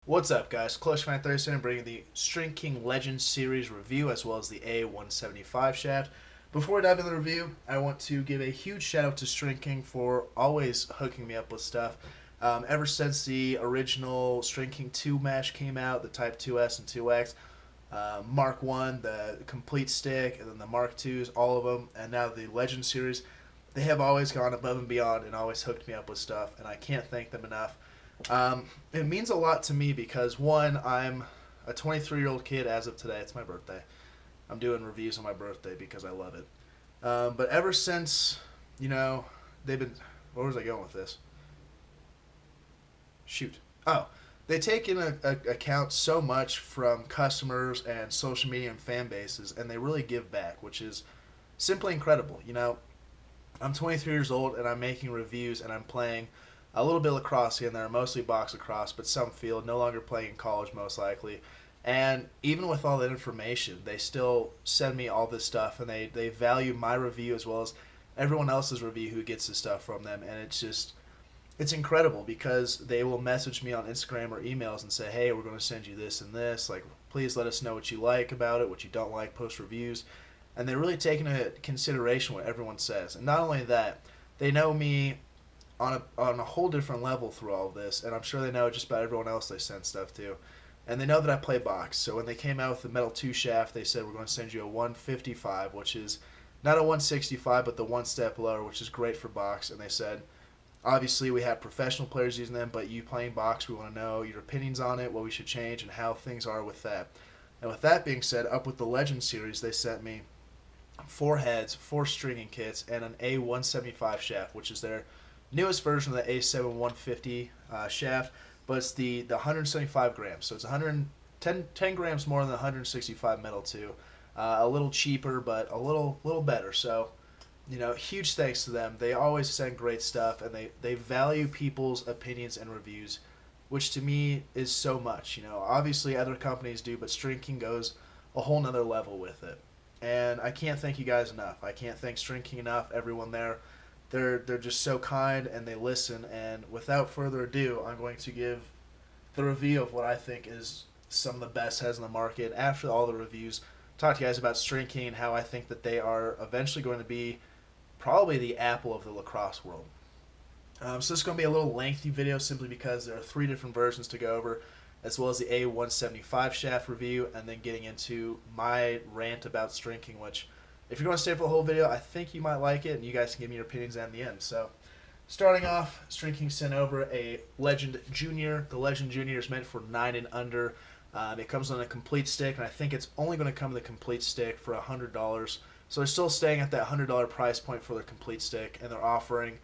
What's up, guys? Close Fan Thursday, and bringing the String King Legends series review as well as the A175 shaft. Before I dive into the review, I want to give a huge shout out to String King for always hooking me up with stuff. Ever since the original String King 2 mash came out, the Type 2S and 2X, Mark 1, the complete stick, and then the Mark 2s, all of them, and now the Legend series, they have always gone above and beyond and always hooked me up with stuff, and I can't thank them enough. It means a lot to me because, one, I'm a 23-year-old kid as of today. It's my birthday. I'm doing reviews on my birthday because I love it. But ever since, they've been. Where was I going with this? Shoot. Oh, they take into account so much from customers and social media and fan bases, and they really give back, which is simply incredible. I'm 23 years old, and I'm making reviews, and I'm playing a little bit of lacrosse here and there, mostly box lacrosse, but some field, no longer playing in college most likely. And even with all that information, they still send me all this stuff, and they value my review as well as everyone else's review who gets this stuff from them. And it's incredible because they will message me on Instagram or emails and say, hey, we're going to send you this and this. Like, please let us know what you like about it, what you don't like, post reviews. And they're really taking into consideration what everyone says. And not only that, they know me on a whole different level through all of this, and I'm sure they know just about everyone else they send stuff to. And they know that I play box, so when they came out with the Metal 2 shaft, they said we're going to send you a 155, which is not a 165, but the one step lower, which is great for box. And they said, obviously we have professional players using them, but you playing box, we want to know your opinions on it, what we should change, and how things are with that. And with that being said, up with the Legend series, they sent me 4 heads, 4 stringing kits, and an A175 shaft, which is their newest version of the A7 150 shaft, but it's the 175 grams. So it's 10 grams more than the 165 Metal 2. A little cheaper, but a little better. So, huge thanks to them. They always send great stuff, and they value people's opinions and reviews, which to me is so much. Obviously other companies do, but String King goes a whole nother level with it. And I can't thank you guys enough. I can't thank String King enough, everyone there. They're just so kind, and they listen. And without further ado, I'm going to give the review of what I think is some of the best heads in the market. After all the reviews, talk to you guys about String King and how I think that they are eventually going to be probably the Apple of the lacrosse world. So this is going to be a little lengthy video simply because there are 3 different versions to go over, as well as the A175 shaft review, and then getting into my rant about String King, which, if you're going to stay for the whole video, I think you might like it, and you guys can give me your opinions at the end. So, starting off, String King sent over a Legend Junior. The Legend Junior is meant for 9 and under. It comes on a complete stick, and I think it's only going to come with a complete stick for $100. So they're still staying at that $100 price point for their complete stick, and they're offering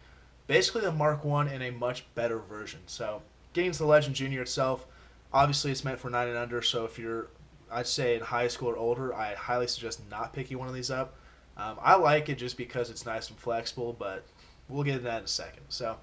basically the Mark 1 in a much better version. So, getting to the Legend Junior itself, obviously it's meant for 9 and under, so if you're, I'd say, in high school or older, I highly suggest not picking one of these up. I like it just because it's nice and flexible, but we'll get into that in a second. So,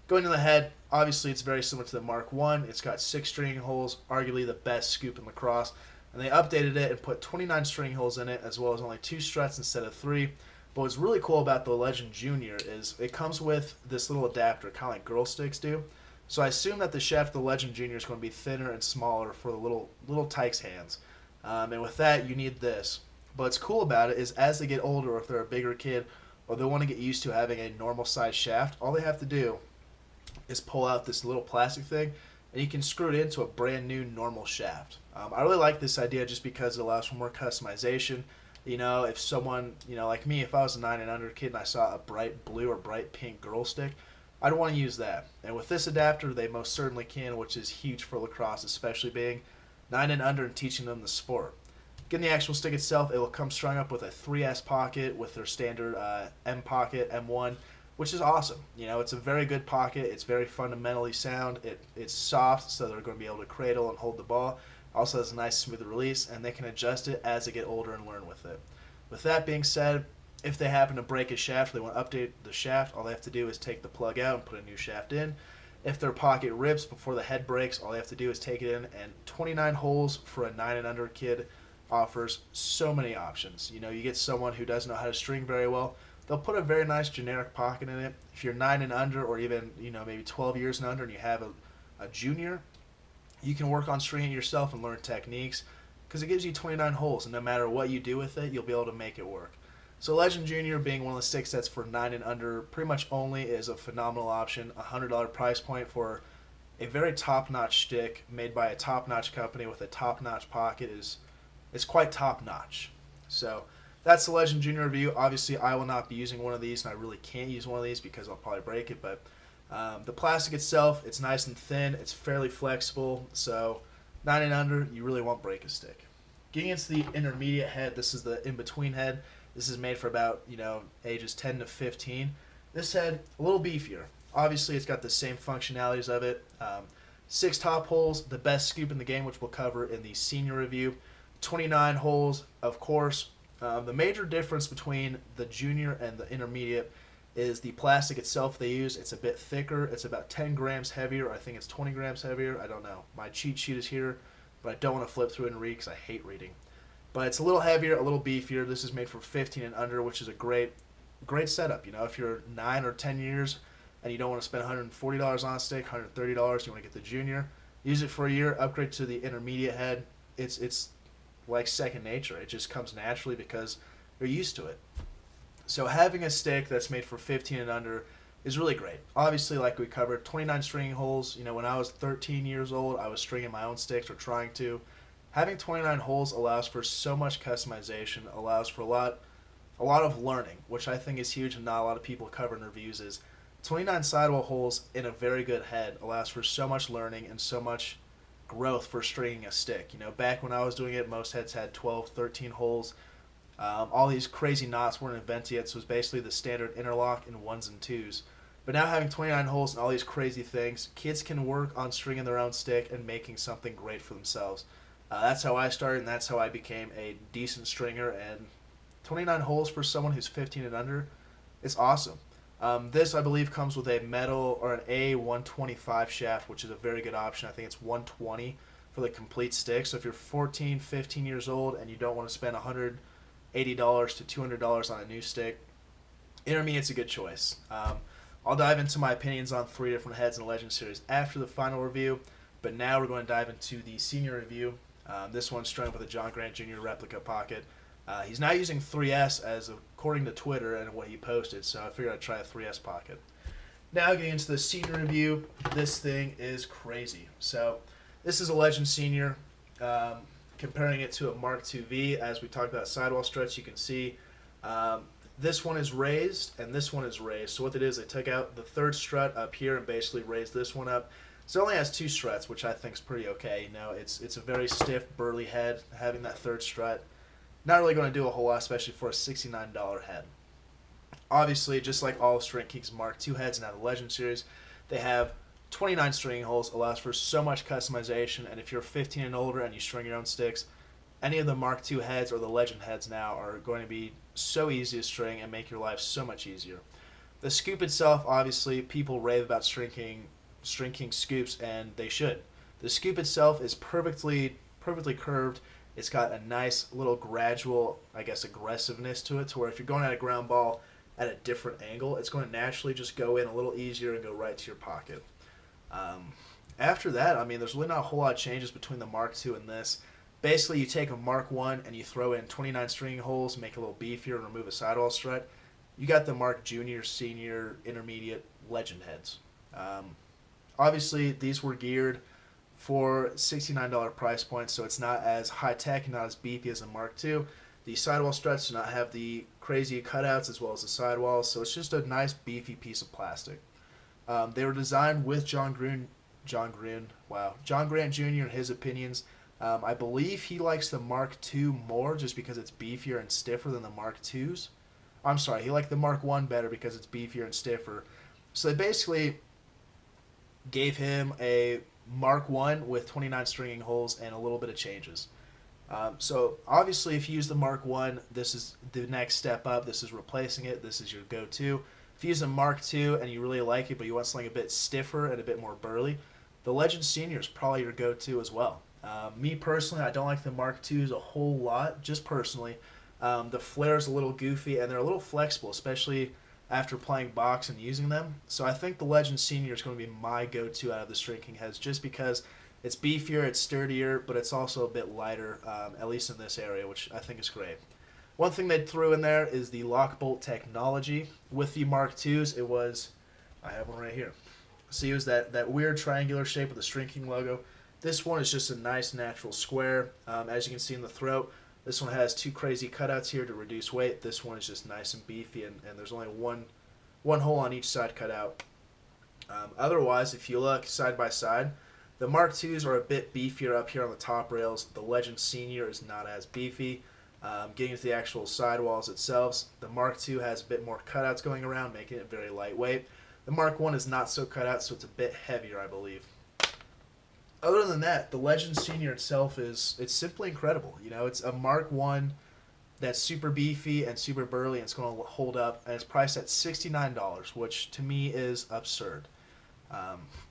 going to the head, obviously it's very similar to the Mark 1. It's got 6 stringing holes, arguably the best scoop in lacrosse. And they updated it and put 29 string holes in it, as well as only 2 struts instead of 3. But what's really cool about the Legend Junior is it comes with this little adapter, kind of like girl sticks do. So I assume that the shaft of the Legend Junior is going to be thinner and smaller for the little tykes' hands. And with that, you need this. But what's cool about it is as they get older, or if they're a bigger kid, or they want to get used to having a normal size shaft, all they have to do is pull out this little plastic thing, and you can screw it into a brand new normal shaft. I really like this idea just because it allows for more customization. If someone, like me, if I was a 9 and under kid and I saw a bright blue or bright pink girl stick, I'd want to use that. And with this adapter, they most certainly can, which is huge for lacrosse, especially being 9 and under and teaching them the sport. Getting the actual stick itself, it will come strung up with a 3S pocket with their standard M pocket, M1, which is awesome. It's a very good pocket. It's very fundamentally sound. It's soft, so they're going to be able to cradle and hold the ball. Also has a nice smooth release, and they can adjust it as they get older and learn with it. With that being said, if they happen to break a shaft, or they want to update the shaft, all they have to do is take the plug out and put a new shaft in. If their pocket rips before the head breaks, all they have to do is take it in, and 29 holes for a 9 and under kid offers so many options. You get someone who doesn't know how to string very well, they'll put a very nice generic pocket in it. If you're 9 and under, or even maybe 12 years and under, and you have a junior, You can work on stringing it yourself and learn techniques because it gives you 29 holes, and no matter what you do with it, you'll be able to make it work. So Legend Junior, being one of the stick sets for 9 and under pretty much only, is a phenomenal option. $100 price point for a very top-notch stick made by a top-notch company with a top-notch pocket is quite top-notch. So that's the Legend Junior review. Obviously, I will not be using one of these, and I really can't use one of these because I'll probably break it. But the plastic itself, it's nice and thin. It's fairly flexible. So 9 and under, you really won't break a stick. Getting into the intermediate head, this is the in-between head. This is made for about, ages 10 to 15. This head, a little beefier. Obviously, it's got the same functionalities of it. 6 top holes, the best scoop in the game, which we'll cover in the senior review. 29 holes, of course. The major difference between the junior and the intermediate is the plastic itself they use. It's a bit thicker. It's about 10 grams heavier. I think it's 20 grams heavier. I don't know. My cheat sheet is here, but I don't want to flip through it and read because I hate reading. But it's a little heavier, a little beefier. This is made for 15 and under, which is a great setup. If you're 9 or 10 years and you don't want to spend $140 on a stick, $130, you want to get the junior, use it for a year, upgrade to the intermediate head. It's like second nature. It just comes naturally because you're used to it. So having a stick that's made for 15 and under is really great. Obviously, like we covered, 29 stringing holes. When I was 13 years old, I was stringing my own sticks or trying to. Having 29 holes allows for so much customization, allows for a lot of learning, which I think is huge and not a lot of people cover in reviews. Is 29 sidewall holes in a very good head allows for so much learning and so much growth for stringing a stick. Back when I was doing it, most heads had 12, 13 holes. All these crazy knots weren't invented yet, so it was basically the standard interlock in 1s and 2s. But now having 29 holes and all these crazy things, kids can work on stringing their own stick and making something great for themselves. That's how I started, and that's how I became a decent stringer. And 29 holes for someone who's 15 and under is awesome. This, I believe, comes with a metal or an A125 shaft, which is a very good option. I think it's 120 for the complete stick. So if you're 14, 15 years old and you don't want to spend $180 to $200 on a new stick, intermediate's a good choice. I'll dive into my opinions on 3 different heads in the Legend series after the final review, but now we're going to dive into the senior review. This one's strung with a John Grant Jr. replica pocket. He's now using 3S as according to Twitter and what he posted, so I figured I'd try a 3S pocket. Now getting into the senior review, this thing is crazy. So this is a Legend Senior. Comparing it to a Mark IIV, as we talked about sidewall struts, you can see this one is raised and this one is raised. So what it is, they took out the third strut up here and basically raised this one up. So it only has 2 struts, which I think is pretty okay. It's a very stiff, burly head. Having that third strut, not really going to do a whole lot, especially for a $69 head. Obviously, just like all of String King's Mark II heads now the Legend series, they have 29 stringing holes, allows for so much customization, and if you're 15 and older and you string your own sticks, any of the Mark II heads or the Legend heads now are going to be so easy to string and make your life so much easier. The scoop itself, obviously, people rave about String King scoops, and they should. The scoop itself is perfectly curved. It's got a nice little gradual, aggressiveness to it, to where if you're going at a ground ball at a different angle, it's going to naturally just go in a little easier and go right to your pocket. After that, there's really not a whole lot of changes between the Mark II and this. Basically, you take a Mark I and you throw in 29 stringing holes, make it a little beefier, and remove a sidewall strut. You got the Mark Junior, Senior, Intermediate, Legend heads. Obviously, these were geared for $69 price points, so it's not as high-tech and not as beefy as a Mark II. The sidewall struts do not have the crazy cutouts as well as the sidewalls, so it's just a nice, beefy piece of plastic. They were designed with John Grant Jr. and his opinions. I believe he likes the Mark II more just because it's beefier and stiffer than the Mark IIs. I'm sorry, he liked the Mark I better because it's beefier and stiffer. So they basically gave him a Mark I with 29 stringing holes and a little bit of changes. So obviously if you use the Mark I, this is the next step up. This is replacing it. This is your go-to. If you use a Mark II and you really like it but you want something a bit stiffer and a bit more burly, the Legend Senior is probably your go-to as well. Me personally, I don't like the Mark IIs a whole lot, just personally. The flare is a little goofy and they're a little flexible, especially after playing box and using them. So I think the Legend Senior is going to be my go-to out of the String King heads just because It's beefier, it's sturdier, but it's also a bit lighter, at least in this area, which I think is great. One thing they threw in there is the lock bolt technology. With the Mark IIs, it was, I have one right here. So it was that weird triangular shape with the String logo. This one is just a nice natural square. As you can see in the throat, this one has two crazy cutouts here to reduce weight. This one is just nice and beefy, and there's only one hole on each side cut out. Otherwise, if you look side by side, the Mark IIs are a bit beefier up here on the top rails. The Legend Senior is not as beefy. Getting to the actual sidewalls itself, the Mark II has a bit more cutouts going around, making it very lightweight. The Mark I is not so cut out, so it's a bit heavier, I believe. Other than that, the Legend Senior itself it's simply incredible. You know, it's a Mark I that's super beefy and super burly, and it's going to hold up, and it's priced at $69, which to me is absurd.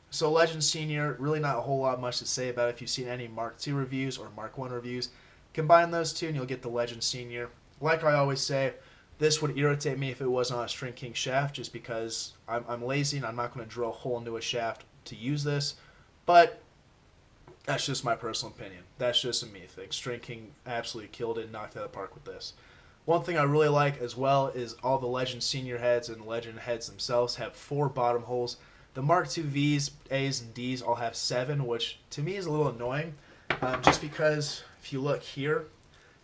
So Legend Senior, really not a whole lot much to say about it. If you've seen any Mark II reviews or Mark I reviews, combine those two and you'll get the Legend Senior. Like I always say, this would irritate me if it wasn't on a String King shaft, just because I'm lazy and I'm not going to drill a hole into a shaft to use this. But that's just my personal opinion. That's just a me thing. String King absolutely killed it and knocked it out of the park with this. One thing I really like as well is all the Legend Senior heads and Legend heads themselves have 4 bottom holes. The Mark II Vs, As, and Ds all have 7, which to me is a little annoying, just because if you look here,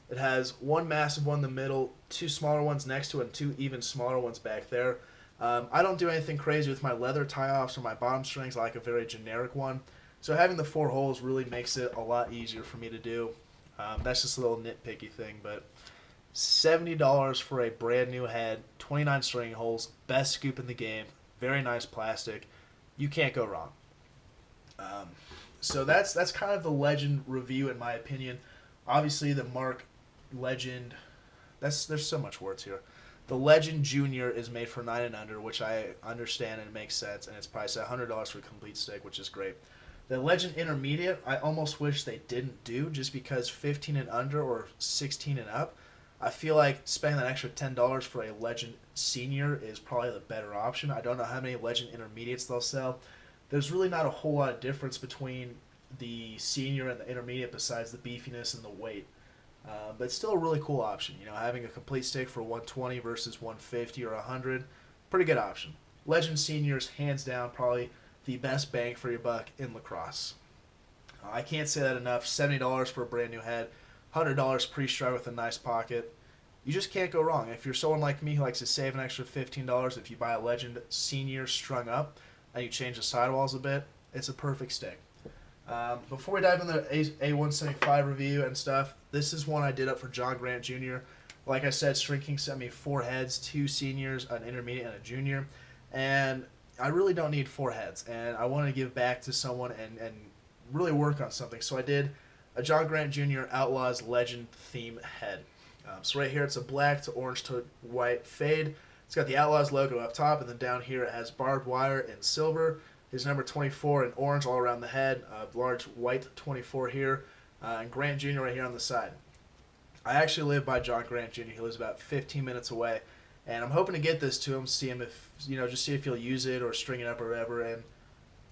it has one massive one in the middle, 2 smaller ones next to it, and 2 even smaller ones back there. I don't do anything crazy with my leather tie-offs or my bottom strings. I like a very generic one. So having the 4 holes really makes it a lot easier for me to do. That's just a little nitpicky thing, but $70 for a brand new head, 29 string holes, best scoop in the game, very nice plastic. You can't go wrong. So that's kind of the Legend review in my opinion. Obviously the Mark Legend, there's so much words here. The Legend Junior is made for 9 and under, which I understand and it makes sense, and it's priced at $100 for a complete stick, which is great. The Legend Intermediate, I almost wish they didn't do, just because 15 and under or 16 and up, I feel like spending that extra $10 for a Legend Senior is probably the better option. I don't know how many Legend Intermediates they'll sell. There's really not a whole lot of difference between the Senior and the Intermediate besides the beefiness and the weight. But it's still a really cool option. You know, having a complete stick for 120 versus 150 or 100, pretty good option. Legend Senior is hands down probably the best bang for your buck in lacrosse. I can't say that enough. $70 for a brand new head, $100 pre-strung with a nice pocket. You just can't go wrong. If you're someone like me who likes to save an extra $15 if you buy a Legend Senior strung up and you change the sidewalls a bit, it's a perfect stick. Before we dive into the A175 review and stuff, this is one I did up for John Grant Jr. Like I said, String King sent me 4 heads, 2 seniors, an intermediate, and a junior. And I really don't need 4 heads. And I wanted to give back to someone and really work on something. So I did a John Grant Jr. Outlaws Legend theme head. So right here it's a black to orange to white fade. It's got the Outlaws logo up top, and then down here it has barbed wire in silver. His number 24 in orange all around the head, large white 24 here, and Grant Jr. right here on the side. I actually live by John Grant Jr. He lives about 15 minutes away, and I'm hoping to get this to him, see him if, just see if he'll use it or string it up or whatever, and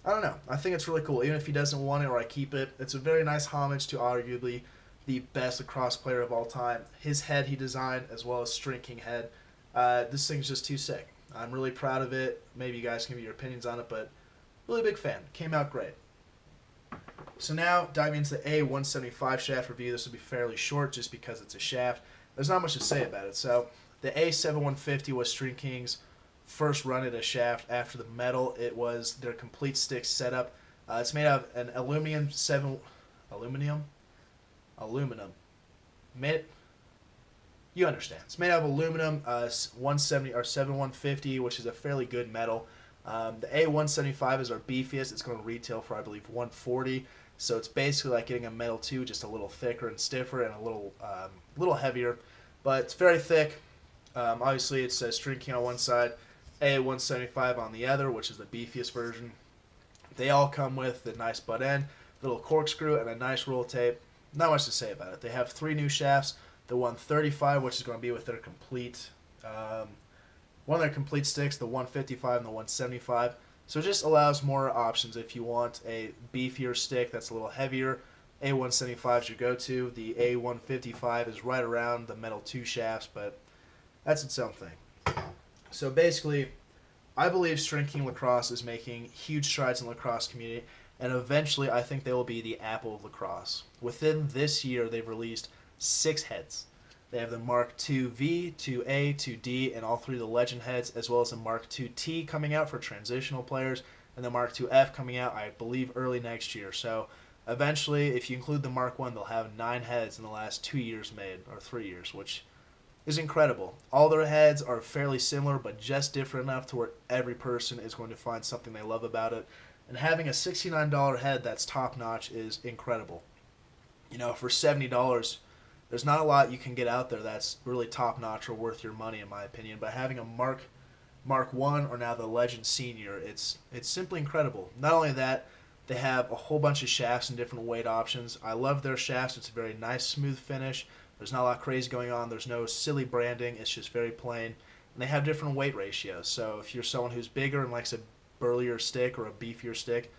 I don't know. I think it's really cool. Even if he doesn't want it or I keep it, it's a very nice homage to arguably the best lacrosse player of all time. His head he designed, as well as String King head. This thing's just too sick. I'm really proud of it. Maybe you guys can give your opinions on it, but really big fan. Came out great. So now, diving into the A175 shaft review. This will be fairly short just because it's a shaft. There's not much to say about it. So the A7150 was String King's first run at a shaft after the metal. It was their complete stick setup. It's made out of an aluminum. You understand. It's made out of aluminum, 170 or 7150, which is a fairly good metal. The A175 is our beefiest. It's going to retail for, I believe, 140. So it's basically like getting a metal 2, just a little thicker and stiffer and a little heavier. But it's very thick. Obviously, it says String King on one side, A175 on the other, which is the beefiest version. They all come with the nice butt end, little corkscrew, and a nice roll tape. Not much to say about it. They have 3 new shafts. The 135, which is going to be with their complete, one of their complete sticks, the 155 and the 175. So it just allows more options. If you want a beefier stick that's a little heavier, A175 is your go-to. The A155 is right around the metal 2 shafts, but that's its own thing. So basically, I believe String Lacrosse is making huge strides in the lacrosse community, and eventually I think they will be the Apple of lacrosse. Within this year, they've released 6 heads. They have the Mark II-V, II-A, II-D, and all 3 of the Legend heads, as well as the Mark II-T coming out for transitional players, and the Mark II-F coming out, I believe, early next year. So eventually, if you include the Mark I, they'll have 9 heads in the last 2 years made, or 3 years, which is incredible. All their heads are fairly similar, but just different enough to where every person is going to find something they love about it. And having a $69 head that's top notch is incredible. You know, for $70, there's not a lot you can get out there that's really top notch or worth your money, in my opinion. But having a Mark I or now the Legend Senior, it's simply incredible. Not only that, they have a whole bunch of shafts and different weight options. I love their shafts. It's a very nice, smooth finish. There's not a lot crazy going on. There's no silly branding. It's just very plain. And they have different weight ratios. So if you're someone who's bigger and likes a burlier stick or a beefier stick,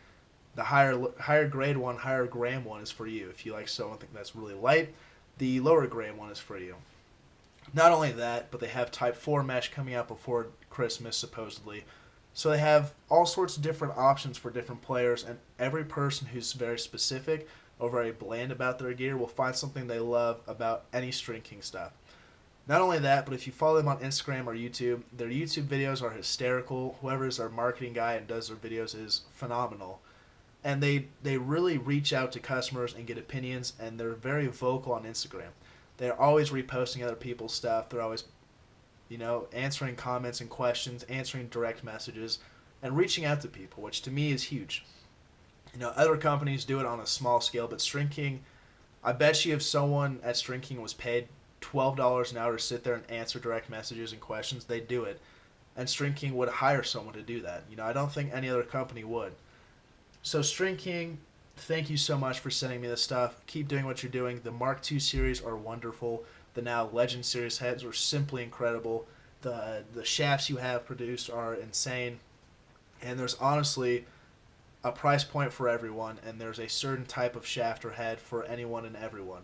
the higher grade one, higher gram one is for you. If you like something that's really light, the lower gram one is for you. Not only that, but they have Type 4 mesh coming out before Christmas, supposedly. So they have all sorts of different options for different players, and every person who's very specific or very bland about their gear will find something they love about any String King stuff. Not only that, but if you follow them on Instagram or YouTube, their YouTube videos are hysterical. Whoever is their marketing guy and does their videos is phenomenal. And they really reach out to customers and get opinions, and they're very vocal on Instagram. They're always reposting other people's stuff. They're always, answering comments and questions, answering direct messages, and reaching out to people, which to me is huge. Other companies do it on a small scale, but String King, I bet you if someone at String King was paid $12 an hour to sit there and answer direct messages and questions, they'd do it. And String King would hire someone to do that. I don't think any other company would. So String King, thank you so much for sending me this stuff. Keep doing what you're doing. The Mark II series are wonderful. The now Legend series heads are simply incredible. The shafts you have produced are insane. And there's honestly a price point for everyone, and there's a certain type of shaft or head for anyone and everyone.